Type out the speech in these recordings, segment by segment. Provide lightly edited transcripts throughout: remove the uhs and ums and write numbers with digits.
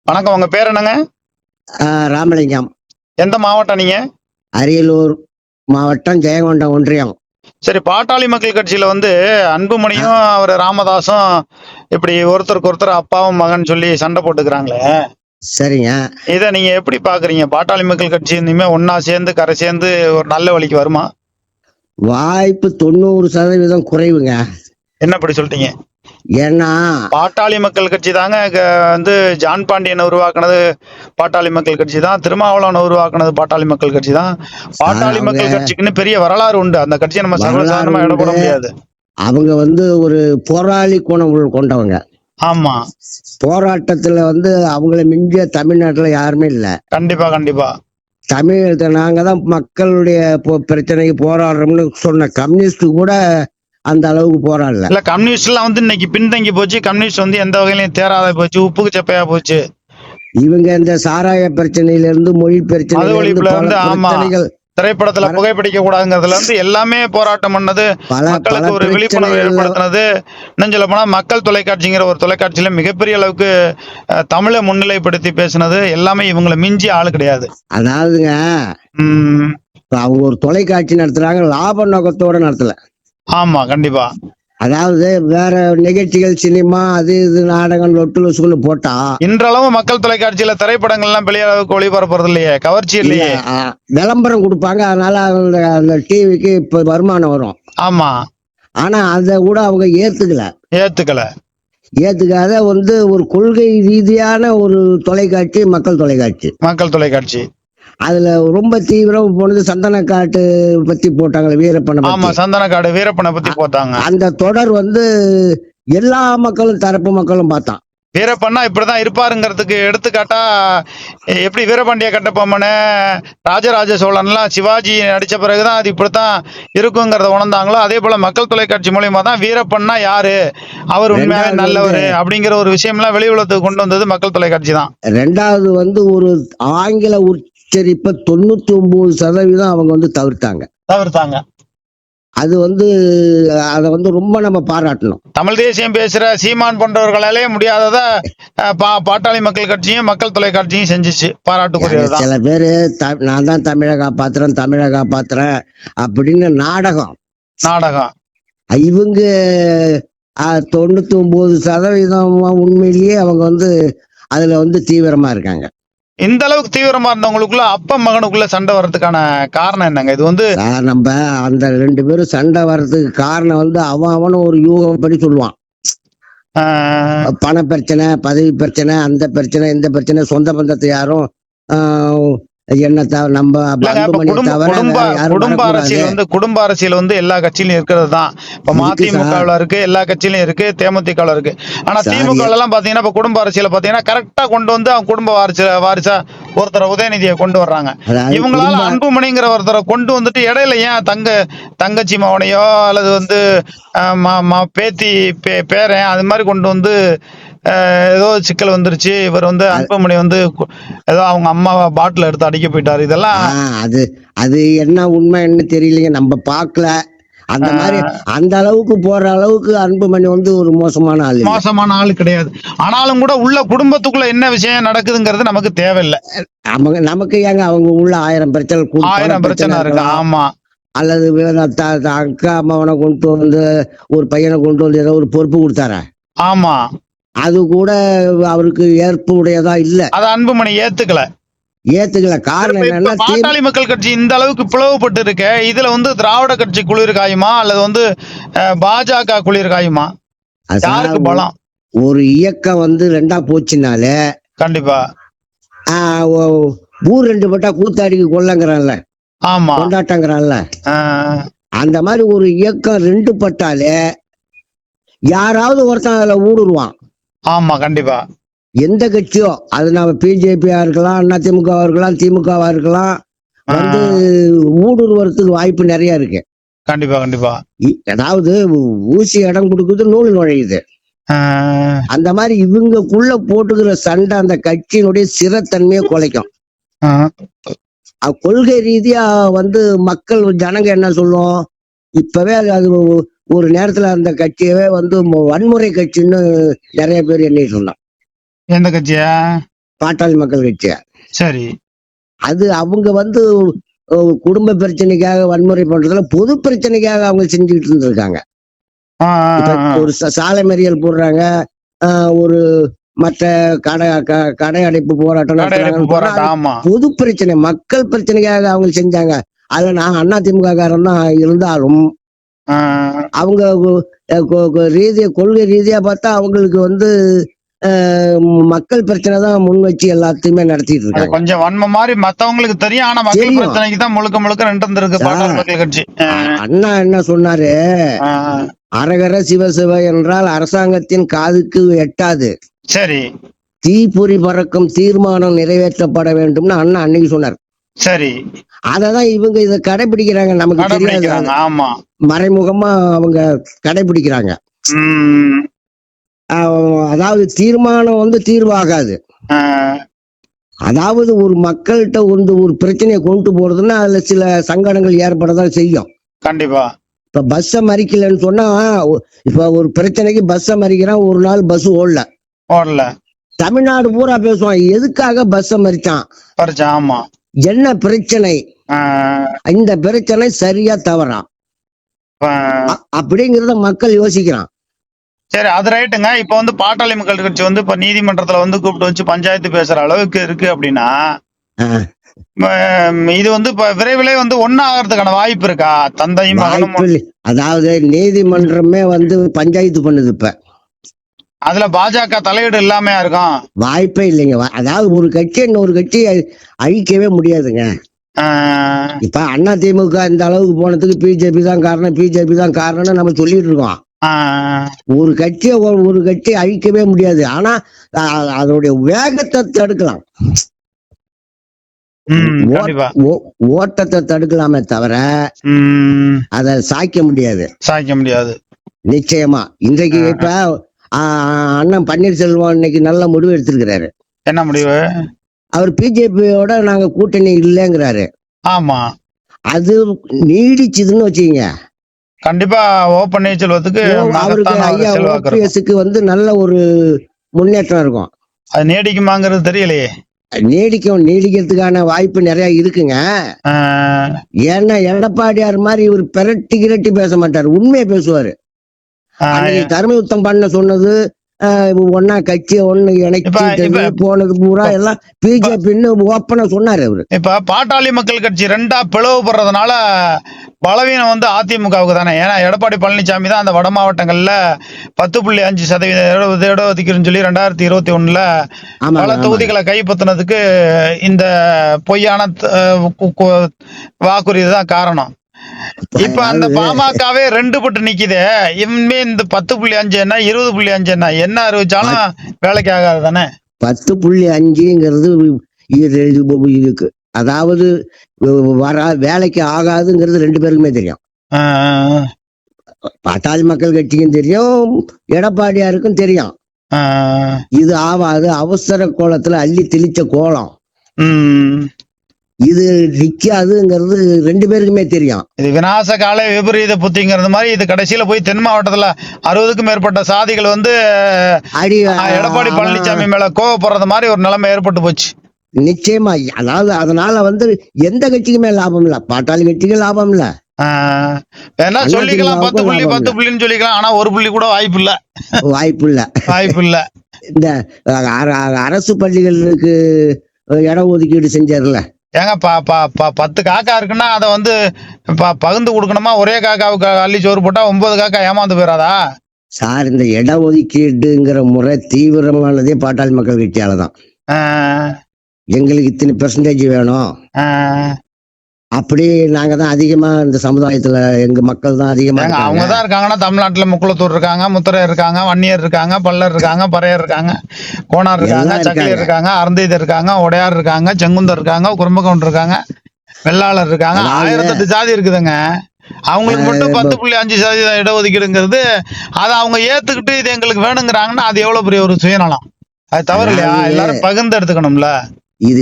வணக்கம். உங்க பேர் என்னங்க? ராமலிங்கம். எந்த மாவட்டம் நீங்க? அரியலூர் மாவட்டம், ஜெயங்கொண்டம் ஒன்றியம். சரி, பாட்டாளி மக்கள் கட்சியில வந்து அன்புமணியும் அவர் ராமதாஸும் இப்படி ஒருத்தருக்கு ஒருத்தர் அப்பாவும் மகன் சொல்லி சண்டை போட்டுக்கிறாங்களே, சரிங்க. இதை நீங்க எப்படி பாக்குறீங்க? பாட்டாளி மக்கள் கட்சி இனிமே ஒன்னா சேர்ந்து கரை சேர்ந்து ஒரு நல்ல வழிக்கு வருமா? வாய்ப்பு 90% குறைவுங்க. என்ன இப்படி சொல்லிட்டீங்க? ஏன்னா பாட்டாளி மக்கள் கட்சி தாங்க வந்து ஜான் பாண்டியன் உருவாக்குனது பாட்டாளி மக்கள் கட்சி தான். திருமாவளவன் உருவாக்குனது பாட்டாளி மக்கள் கட்சி தான். பாட்டாளி மக்கள் கட்சிக்குன்னு பெரிய வரலாறு உண்டு. அந்த கட்சியை நம்ம சர்வசாதாரணமா இடப்பட முடியாது. அவங்க வந்து ஒரு போராளி குணம் கொண்டவங்க. ஆமா, போராட்டத்துல வந்து அவங்கள மிஞ்சிய தமிழ்நாட்டுல யாருமே இல்ல. கண்டிப்பா கண்டிப்பா. நாங்க தான் மக்களுடைய பிரச்சனைக்கு போராடுறோம்னு சொன்ன கம்யூனிஸ்ட் கூட அந்த அளவுக்கு போராடல. இல்ல, கம்யூனிஸ்ட் எல்லாம் வந்து இன்னைக்கு பின்தங்கி போச்சு. கம்யூனிஸ்ட் வந்து எந்த வகையிலும் தேராத போச்சு, உப்புக்கு சப்பையா போச்சு. இவங்க இந்த சாராய பிரச்சனையில இருந்து, மொழி பிரச்சனைகள், திரைப்படத்துல புகைப்பிடிக்க கூடாதுங்கிறதுல இருந்து எல்லாமே போராட்டம் பண்ணது, மக்களுக்கு ஒரு விழிப்புணர்வு ஏற்படுத்தினது. இன்னும் சொல்ல போனா மக்கள் தொலைக்காட்சிங்கிற ஒரு தொலைக்காட்சியில மிகப்பெரிய அளவுக்கு தமிழை முன்னிலைப்படுத்தி பேசினது எல்லாமே இவங்களை மிஞ்சி ஆளு கிடையாது. அதாவதுங்க, அவங்க ஒரு தொலைக்காட்சி நடத்துறாங்க, லாப நோக்கத்தோட நடத்தல. ஆமா, கண்டிப்பா. அதாவது வேற நிகழ்ச்சிகள், சினிமா, அது இது நாடகம், லொட்டு லொசுக்குன்னு போட்டா இன்றளவு மக்கள் தொலைக்காட்சியில திரைப்படங்கள் எல்லாம் பெரிய அளவுக்கு ஒளிபரப்புறது இல்லையே, கவர்ச்சி இல்லையே. விளம்பரம் கொடுப்பாங்க, அதனால அந்த டிவிக்கு இப்ப வருமானம் வரும். ஆமா, ஆனா அதை கூட அவங்க ஏத்துக்காத வந்து ஒரு கொள்கை ரீதியான ஒரு தொலைக்காட்சி, மக்கள் தொலைக்காட்சி. அதுல ரொம்ப தீவிரம் போனது சந்தனக்காட்டு பத்தி போட்டாங்க, வீரப்பனை. ஆமா, சந்தனக்காடு வீரப்பனை பத்தி போட்டாங்க. அந்த தொடர் வந்து எல்லா மக்களும், தரப்பு மக்களும் பார்த்தான். வீரப்பன்னா இப்படிதான் இருப்பாருங்கிறதுக்கு எடுத்துக்காட்டா, எப்படி வீரபாண்டிய கட்டபொம்மனு, ராஜராஜ சோழன் எல்லாம் சிவாஜி நடிச்ச பிறகுதான் அது இப்படித்தான் இருக்குங்கிறத உணர்ந்தாங்களோ, அதே போல மக்கள் தொலைக்காட்சி மூலியமா தான் வீரப்பன்னா யாரு, அவர் உண்மையாவே நல்லவர் அப்படிங்கிற ஒரு விஷயம் எல்லாம் வெளி உலகத்துக்கு கொண்டு வந்தது மக்கள் தொலைக்காட்சி தான். ரெண்டாவது வந்து ஒரு ஆங்கில உச்சரிப்பை 99% அவங்க வந்து தவிர்த்தாங்க. அது வந்து அதை வந்து ரொம்ப நம்ம பாராட்டணும். தமிழ் தேசியம் பேசுற சீமான் போன்றவர்களாலே முடியாதத பாட்டாளி மக்கள் கட்சியும் மக்கள் தொலைக்காட்சியும் செஞ்சிச்சு, பாராட்டுக்குரியது. சில பேரு நான் தான் தமிழை காப்பாத்துறேன் அப்படின்னு நாடகம் இவங்க 99% உண்மையிலேயே அவங்க வந்து அதுல வந்து தீவிரமா இருக்காங்க. இந்த அளவுக்கு தீவிரமா இருந்தவங்களுக்குள்ள அப்பா மகனுக்குள்ள சண்டை வர்றதுக்கான காரணம் என்னங்க? இது வந்து நம்ம அந்த 2 பேரும் சண்டை வர்றதுக்கு காரணம் வந்து அவனும் ஒரு யூகப்படி சொல்லுவான். பண பிரச்சனை, பதவி பிரச்சனை, அந்த பிரச்சனை, இந்த பிரச்சனை, சொந்த பந்தத்தை யாரும் குடும்ப அரசியல் வந்து எல்லா கட்சியிலும் இருக்கிறது தான். இப்ப மதிமுகவுல இருக்கு, எல்லா கட்சியிலும் இருக்கு, தேமுதிக இருக்கு. ஆனா திமுக எல்லாம் பாத்தீங்கன்னா இப்ப குடும்ப அரசியல பாத்தீங்கன்னா கரெக்டா கொண்டு வந்து அவங்க குடும்ப வாரிசா ஒருத்தரை உதயநிதியை கொண்டு வர்றாங்க. இவங்களால அன்புமணிங்கிற ஒருத்தரை கொண்டு வந்துட்டு இடையில ஏன் தங்கச்சி மகனையோ அல்லது வந்து பேத்தி பேரன் அது மாதிரி கொண்டு வந்து ஏதோ சிக்கல் வந்துருச்சு. இவர் வந்து அன்புமணி வந்து ஏதோ அவங்க அம்மாவை பாட்டில் எடுத்து அடிக்க போயிட்டாரு. இதெல்லாம் அது என்ன உண்மை என்ன தெரியலைங்க, நம்ம பார்க்கல. அந்த மாதிரி அந்த அளவுக்கு போற அளவுக்கு அன்புமணி வந்து ஒரு மோசமான ஆளு கிடையாது. ஆனாலும் கூட உள்ள குடும்பத்துக்குள்ள என்ன விஷயம் நடக்குதுங்கிறது நமக்கு தேவையில்லை. நமக்கு ஏங்க அவங்க உள்ள 1000 பிரச்சனை இருக்கு. ஆமா, அல்லது அக்கா அம்மாவனை கொண்டு வந்து ஒரு பையனை கொண்டு வந்து ஏதோ ஒரு பொறுப்பு கொடுத்தார. ஆமா, அது கூட அவருக்கு ஏற்புடையதா இல்ல. அது அன்புமணி ஏத்துக்கல. காரணம் என்னன்னா, பாட்டாளி மக்கள் கட்சி இந்த அளவுக்கு பிளவுபட்டு இருக்க, இதுல வந்து திராவிட கட்சி குளிர் காயுமா அல்லது வந்து பாஜக குளிர் காயுமா? யாருக்கு பலம்? ஒரு இயக்கம் வந்து 2ஆ போச்சுனாலே கண்டிப்பா ஊர் 2 பட்டா கூத்தாடிக்கு கொள்ளங்கிறான்ல, ஆமா, கொண்டாட்டங்கிறான்ல, அந்த மாதிரி ஒரு இயக்கம் 2 பட்டாலே யாராவது ஒருத்தன் அதுல ஊடுருவான். ஆமா, கண்டிப்பா. எந்த கட்சியோ, அது நம்ம பிஜேபியா இருக்கலாம், அதிமுகவா இருக்கலாம், திமுகவா இருக்கலாம், வந்து ஊடுருவறதுக்கு வாய்ப்பு நிறைய இருக்கு. கண்டிப்பா. அதாவது ஊசி இடம் கொடுக்குது, நூல் நுழையுது. அந்த மாதிரி இவங்களுக்குள்ள போட்டுக்கிற சண்டை அந்த கட்சியினுடைய சிறத்தன்மையை குலைக்கும். கொள்கை ரீதியா வந்து மக்கள் ஜனங்க என்ன சொல்லும், இப்பவே அது ஒரு நேரத்துல அந்த கட்சியவே வந்து வன்முறை கட்சின்னு நிறைய பேர் என்ன சொன்னான். எந்த கட்சியா? பாட்டாளி மக்கள் கட்சி. சரி. அது அவங்க வந்து குடும்ப பிரச்சனைக்காக வன்முறை பண்றதுல பொது பிரச்சனைக்காக அவங்க செஞ்சுக்கிட்டு இருந்திருக்காங்க. ஆ, ஆ, இப்ப ஆ. ஒரு சாலை மறியல் போடுறாங்க, ஒரு மற்ற கடை அடைப்பு போராட்டம் கடை அடைப்பு நடத்துறாங்கன்னு சொன்னா போராட்டம். அது ஆமா. பொது பிரச்சனை, மக்கள் பிரச்சனைக்காக அவங்க செஞ்சாங்க. அதுல நான் அதிமுக காரன் தான் இருந்தாலும் ஆ, அவங்க கொள்கை ரீதியா பார்த்தா அவங்களுக்கு வந்து மக்கள் பிரச்சனை தான் முன் வச்சு எல்லாத்தையுமே நடத்திட்டு அது இருக்காங்க. கொஞ்சம் வன்ம மாதிரி மத்தவங்களுக்கு தெரியும். ஆனா மக்கள் தெரியும். பிரச்சனைக்கு தான் முழுக்க முழுக்க நின்று இருந்திருக்கு பாட்டாளி மக்கள் கட்சி. அண்ணா என்ன சொன்னாரு, ஆ, அரகர சிவசிவ என்றால் அரசாங்கத்தின் காதுக்கு எட்டாது, சரி தீப்பொறி பறக்கும் தீர்மானம் நிறைவேற்றப்பட வேண்டும்னு அண்ணா அன்னைக்கு சொன்னார். சரி. அததான் இவங்க இதை கடைபிடிக்கிறாங்க, நமக்கு தெரியாது. கடைபிடிக்கிறாங்க. ஆமா. மறைமுகமா அவங்க கடைபிடிக்கிறாங்க. ம். அதாவது தீர்மானம் வந்து தீர்வாகாது. ஆ, அதாவது ஒரு மக்கள்கிட்ட வந்து ஒரு பிரச்சனையை கொண்டு போறதுன்னா அதுல சில சங்கடங்கள் ஏற்படதான் செய்யும். கண்டிப்பா. இப்ப பஸ்ஸை மறிக்கலன்னு சொன்னா, இப்ப ஒரு பிரச்சனைக்கு பஸ்ஸை மறிக்கிறான், ஒரு நாள் பஸ் ஓடல, ஓடல. தமிழ்நாடு பூரா பேசுவான் எதுக்காக பஸ்ஸை மறிச்சான், பறிச்சா. ஆமா. என்ன பிரச்சனை, ஆ, இந்த பிரச்சனை சரியா தவறா ஆ. அப்படிங்கறத மக்கள் யோசிக்கிறான். சரி, அது ரைட்டுங்க. இப்ப வந்து பாட்டாளி மக்கள் கட்சி வந்து இப்ப நீதிமன்றத்துல வந்து கூப்பிட்டு வச்சு பஞ்சாயத்து பேசுற அளவுக்கு இருக்கு அப்படின்னா, இது வந்து இப்ப விரைவிலே வந்து ஒண்ணாகிறதுக்கான வாய்ப்பு இருக்கா? தந்தையும் மகனும் வாய்ப்பு இல்லை. அதாவது நீதிமன்றமே வந்து பஞ்சாயத்து பண்ணுது. இப்ப அதுல பாஜக தலையீடு இல்லாமையா இருக்கும்? வாய்ப்பே இல்லைங்க. அதாவது ஒரு கட்சி இன்னொரு கட்சி அழிக்கவே முடியாதுங்க. இப்ப அதிமுக இந்த அளவுக்கு போனதுக்கு பிஜேபி தான் காரணம், பிஜேபி தான் காரணம்னு நம்ம சொல்லிட்டு இருக்கோம். ஒரு கட்சி அழிக்கவே முடியாது. ஆனா அதனுடைய வேகத்தை தடுக்கலாம், ஓட்டத்தை தடுக்கலாமே தவிர அதை சாய்க்க முடியாது. நிச்சயமா இன்றைக்கு இப்ப அண்ணன் பன்னீர்செல்வம் இன்னைக்கு நல்ல முடிவு எடுத்திருக்கிறாரு. என்ன முடிவு? அவர் பிஜேபியோட நாங்க கூட்டணி இல்லைங்கிறாரு. ஆமா. அது நீடிச்சுதுன்னு வச்சுக்கீங்க, கண்டிப்பா ஓ பன்னீர்செல்வத்துக்கு அவருக்கு வந்து நல்ல ஒரு முன்னேற்றம் இருக்கும். அது நீடிக்குமாங்கிறது தெரியலையே. நீடிக்கிறதுக்கான வாய்ப்பு நிறைய இருக்குங்க. ஏன்னா எடப்பாடியார் மாதிரி இவர் பிரட்டி பேச மாட்டாரு, உண்மையை பேசுவாரு. தர்மயுத்தம் பண்ண சொன்னது ஒன்னா கட்சி ஒண்ணு இணைச்சு போனது பூரா எல்லாம் பிஜேபின்னு ஓப்பனா சொன்னாரு அவரு. இப்ப பாட்டாளி மக்கள் கட்சி ரெண்டா பிளவுபடுறதுனால பலவீனம் வந்து அதிமுகவுக்கு தானே. ஏன்னா எடப்பாடி பழனிசாமி தான் அந்த வட மாவட்டங்கள்ல 10.5% இடஒதுக்கீடுன்னு சொல்லி 2021 பல தொகுதிகளை கைப்பற்றினதுக்கு இந்த பொய்யான வாக்குறுதி தான் காரணம். இப்ப அந்த பாமகவே 2 பட்டு நிக்குது. இனிமே இந்த 10.5 என்ன 20.5 என்ன அறிவிச்சாலும் வேலைக்கு ஆகாது தானே. 10.5ங்கிறது இருக்கு, அதாவது வேலைக்கு ஆகாதுங்கிறது 2 பேருக்குமே தெரியும். பாட்டாளி மக்கள் கட்சிக்கும் தெரியும், எடப்பாடியாருக்கும் தெரியும். இது ஆவாது, அவசர கோலத்துல அள்ளி தெளிச்ச கோலம், இது நிக்காதுங்கிறது 2 பேருக்குமே தெரியும். இது விநாச கால விபரீத புத்திங்கிறது மாதிரி இது கடைசியில போய் தென் மாவட்டத்துல 60க்கும் மேற்பட்ட சாதிகள் வந்து எடப்பாடி பழனிசாமி மேல கோவப்படுறது மாதிரி ஒரு நிலைமை ஏற்பட்டு போச்சு. நிச்சயமா. அதாவது அதனால வந்து எந்த கட்சிக்குமே லாபம் இல்ல, பாட்டாளி கட்சிக்கு லாபம் இல்ல. வேணா சொல்லிக்கலாம் 10 புள்ளி 10 புள்ளின்னு சொல்லிக்கலாம், ஆனா ஒரு புள்ளி கூட வாய்ப்பு இல்ல. இந்த அரசு பள்ளிகளுக்கு இடஒதுக்கீடு செஞ்சார்ல, ஏங்க 10 காக்கா இருக்குன்னா அதை வந்து பகிர்ந்து கொடுக்கணுமா? ஒரே காக்காவுக்கு அள்ளி சோறு போட்டா 9 காக்கா ஏமாந்து போயிடாதா சார்? இந்த இடஒதுக்கீடுங்கிற முறை தீவிரமானதே பாட்டாளி மக்கள் கட்சியாலதான். எங்களுக்கு இத்தனை பெர்சன்டேஜ் வேணும், அப்படி நாங்க தான் அதிகமா இந்த சமுதாயத்துல எங்க மக்கள் தான் அதிகமா. அவங்க தான் இருக்காங்கன்னா தமிழ்நாட்டுல முக்குளத்தூர் இருக்காங்க, முத்தரை இருக்காங்க, வன்னியர் இருக்காங்க, பல்லர் இருக்காங்க, பறையர் இருக்காங்க, கோனார் இருக்காங்க, சக்கிலியர் இருக்காங்க, அருந்தீதர் இருக்காங்க, உடையார் இருக்காங்க, செங்குந்தர் இருக்காங்க, குறும்பகவுண்டர் இருக்காங்க, வெள்ளாளர் இருக்காங்க. 1008 ஜாதி இருக்குதுங்க. அவங்களுக்கு மட்டும் 10.5% இடஒதுக்கீடுங்கிறது அதை அவங்க ஏத்துக்கிட்டு இது எங்களுக்கு வேணுங்கிறாங்கன்னா அது எவ்வளவு பெரிய ஒரு சுயநலம். அது தவறு இல்லையா? எல்லாரும் பகிர்ந்து எடுத்துக்கணும்ல. இது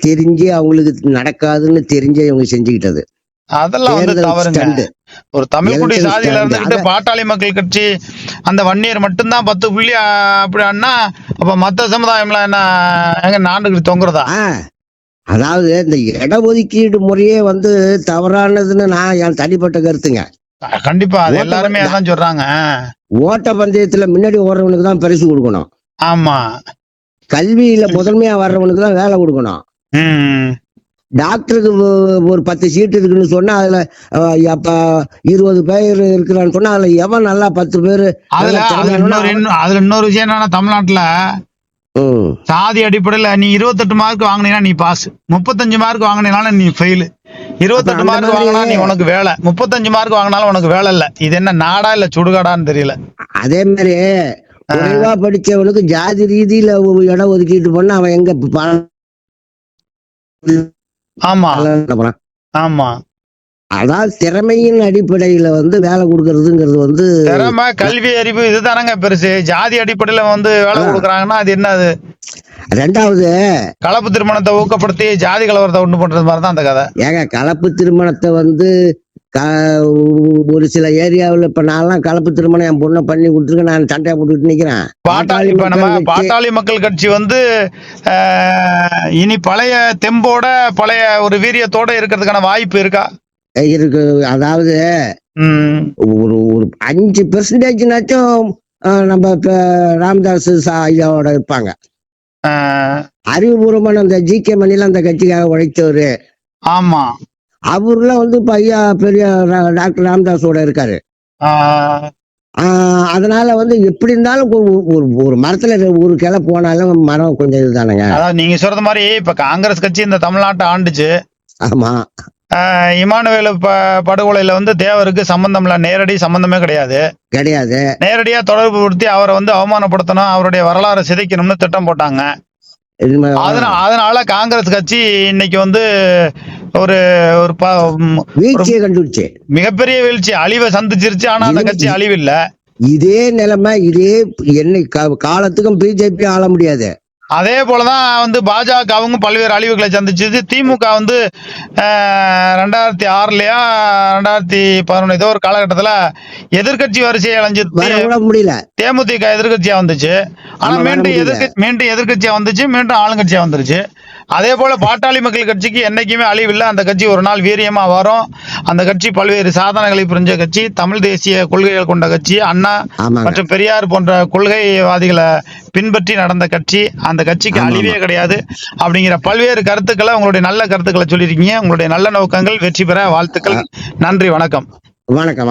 தெரிஞ்சே அவங்களுக்கு நடக்காதுன்னு தெரிஞ்சே இவங்க செஞ்சுக்கிட்டது. அதெல்லாம் வந்து தவறுங்க. ஒரு தமிழ்குடி எலெக்ஷன் சாதியில ஸ்டாண்ட் இருந்துகிட்டு பாட்டாளி மக்கள் கட்சி அந்த வன்னியர் மட்டும்தான் 10 புள்ளி அப்படின்னா அப்ப மத்த சமுதாயம்லாம் என்ன எங்க நாண்டுகிட்டு தொங்குறதா? அதாவது இந்த இடஒதுக்கீடு முறையே வந்து தவறானதுன்னு நான் என் தனிப்பட்ட கருத்துங்க. கண்டிப்பா அது எல்லாருமே அதான் சொல்றாங்க. ஓட்ட பந்தயத்துல முன்னாடி ஓடுறவனுக்கு தான் பரிசு கொடுக்கணும். ஆமா. கல்வியில முதன்மையா வர்றவனுக்கு தான் வேலை கொடுக்கணும். டாக்டருக்கு ஒரு 10 சீட் இருக்குன்னு சொன்னா அதுல அப்ப 20 பேர் இருக்கிறான்னு சொன்னா அதுல எவன் நல்லா 10 பேரு. அதுல இன்னொரு விஷயம் என்னன்னா, தமிழ்நாட்டுல சாதி அடிப்படையில நீ 28 மார்க் வாங்கினீங்கன்னா நீ பாஸ், 35 மார்க் வாங்கினாலும் நீ ஃபெயில். 28 மார்க் வாங்கினா நீ உனக்கு வேலை, 35 மார்க் வாங்கினாலும் உனக்கு வேலை இல்ல. இது என்ன நாடா இல்ல சுடுகாடான்னு தெரியல. அதே மாதிரி குறைவா படிச்சவனுக்கு ஜாதி ரீதியில இடம் ஒதுக்கீட்டு பண்ண அவன் எங்க ஆமா ஆமா. அதாவது திறமையின் அடிப்படையில வந்து வேலை கொடுக்கறதுங்கிறது வந்து திறமை, கல்வி, அறிவு இதுதானங்க பெருசு. ஜாதி அடிப்படையில வந்து வேலை கொடுக்குறாங்கன்னா அது என்னது? ரெண்டாவது கலப்பு திருமணத்தை ஊக்கப்படுத்தி ஜாதி கலவரத்தை உண்டு பண்றது மாதிரிதான் அந்த கதை. ஏங்க கலப்பு திருமணத்தை வந்து ஒரு சில ஏரியாவில் இப்ப நான் கலப்பு திருமணம் என் பொண்ணை பண்ணி கொடுத்துருக்கேன். நான் சண்டையை போட்டுக்கிட்டு நிக்கிறேன். பாட்டாளி மக்கள் கட்சி வந்து இனி பழைய தெம்போட பழைய ஒரு வீரியத்தோட இருக்கிறதுக்கான வாய்ப்பு இருக்கா? இருக்கு. அதாவது ஒரு 5% நம்ம ராமதாஸ் ஐயாவோட இருப்பாங்க. அறிவுபூர்வமான அந்த ஜி.கே. மணில அந்த கட்சிக்காக உழைத்தவரு. ஆமா. அவர்லாம் வந்து இப்ப ஐயா பெரிய டாக்டர் ராமதாஸோட இருக்காரு. அதனால வந்து எப்படி இருந்தாலும் ஒரு மரத்துல ஒரு கிளை போனாலும் மரம் கொஞ்சம் இதுதானுங்க. அதாவது நீங்க சொல்றது மாதிரி இப்ப காங்கிரஸ் கட்சி இந்த தமிழ்நாட்டை ஆண்டுச்சு. ஆமா. இமானுவேல் படுகொலையில வந்து தேவருக்கு சம்பந்தம் இல்ல, நேரடி சம்பந்தமே கிடையாது. நேரடியா தொடர்பு படுத்தி அவரை வந்து அவமானப்படுத்தணும், அவருடைய வரலாறு சிதைக்கணும்னு திட்டம் போட்டாங்க. அதனால காங்கிரஸ் கட்சி இன்னைக்கு வந்து ஒரு வீழ்ச்சியை கண்டுபிடிச்சு மிகப்பெரிய வீழ்ச்சி, அழிவை சந்திச்சிருச்சு. ஆனா அந்த கட்சி அழிவு இல்ல. இதே நிலைமை இதே என்ன காலத்துக்கும் பிஜேபி ஆள முடியாது. அதே போலதான் வந்து பாஜகவும் பல்வேறு அழிவுகளை சந்திச்சது. திமுக வந்து 2006லயா 2011 ஏதோ ஒரு காலகட்டத்துல எதிர்கட்சி வரிசையை அலைஞ்சது முடியல. தேமுதிக எதிர்கட்சியா வந்துச்சு. ஆனா மீண்டும் எதிர்கட்சியா வந்துச்சு, மீண்டும் ஆளுங்கட்சியா வந்துருச்சு. அதே போல பாட்டாளி மக்கள் கட்சிக்கு என்னைக்குமே அழிவில்லை. அந்த கட்சி ஒரு நாள் வீரியமா வரும். அந்த கட்சி பல்வேறு சாதனைகளை புரிஞ்ச கட்சி, தமிழ் தேசிய கொள்கைகள் கொண்ட கட்சி, அண்ணா மற்றும் பெரியார் போன்ற கொள்கைவாதிகளை பின்பற்றி நடந்த கட்சி. அந்த கட்சிக்கு அழிவே கிடையாது அப்படிங்கிற பல்வேறு கருத்துக்களை, உங்களுடைய நல்ல கருத்துக்களை சொல்லியிருக்கீங்க. உங்களுடைய நல்ல நோக்கங்கள் வெற்றி பெற வாழ்த்துக்கள். நன்றி. வணக்கம். வணக்கம்.